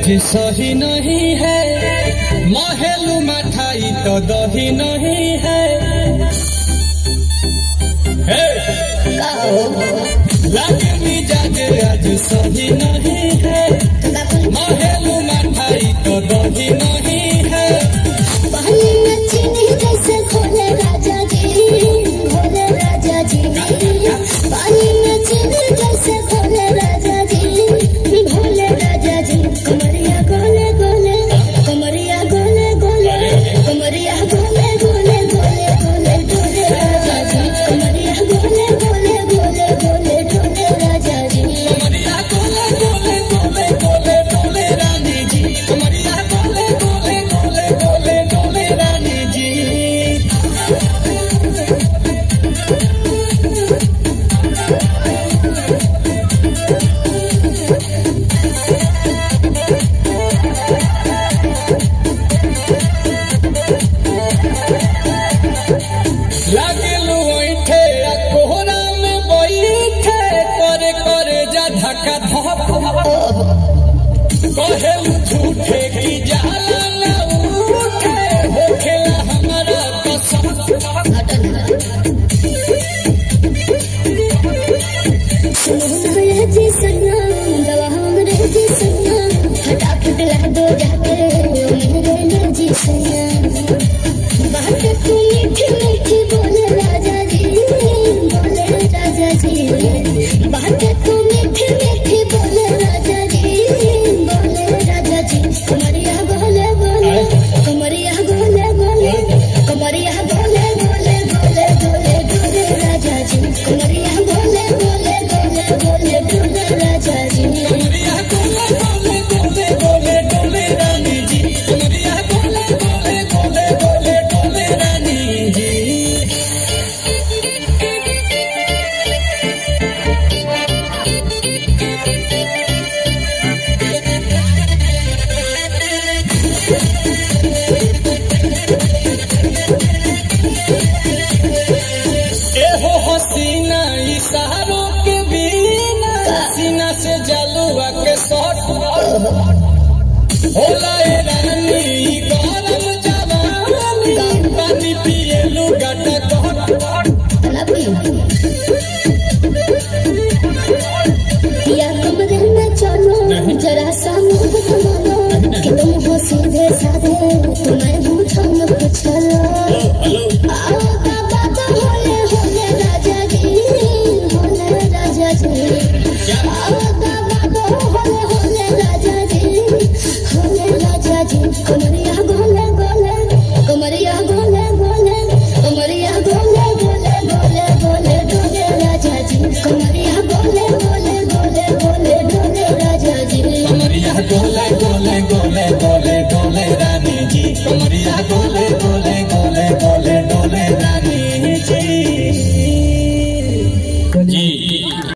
आज सही नहीं है, महलू मठाई तो दही नहीं है। लागे मिजाज आज सही नहीं है, महलू मठाई तो दही नहीं है। पानी में चीनी जैसे घोले राजा जी, घोले राजा जी। पानी में चीनी जैसे घोले राजा जी, घोले राजा जी। कमरिया गोले गोले, कमरिया गोले गोले, कमरिया गोले गोले गोले गोले डोले राजा जी। कमरिया गोले गोले गोले गोले डोले राजा जी। कमरिया गोले गोले गोले गोले डोले रानी जी। कमरिया गोले गोले गोले गोले डोले रानी जी। लागलू ओइठे आ कोहरा में बैठे, करे करे जा धक्का धप। कहेलू झूठे की जाला ना उठे, होखेला हमारा कसम। जी सन्ना दवा हमरे जी सन्ना, फटाफट ला दो जाके मेरे जी सन्ना। बात तू मीठी मीठी बोले राजा जी, बोले राजा जी। बात तू मीठी मीठी बोले राजा जी, बोले राजा जी। कमरिया गोले गोले, कमरिया गोले गोले, कमरिया गोले गोले गोले गोले डोले राजा जी। कमरिया गोले गोले गोले गोले डोले राजा जी। कमरिया गोले गोले गोले गोले डोले रानी जी। कमरिया गोले गोले गोले गोले डोले रानी जी। एहो हसीना इशारों के बिना, सीना से जलुआ के शॉट होला ए रानी गरम जवानी, पानी पी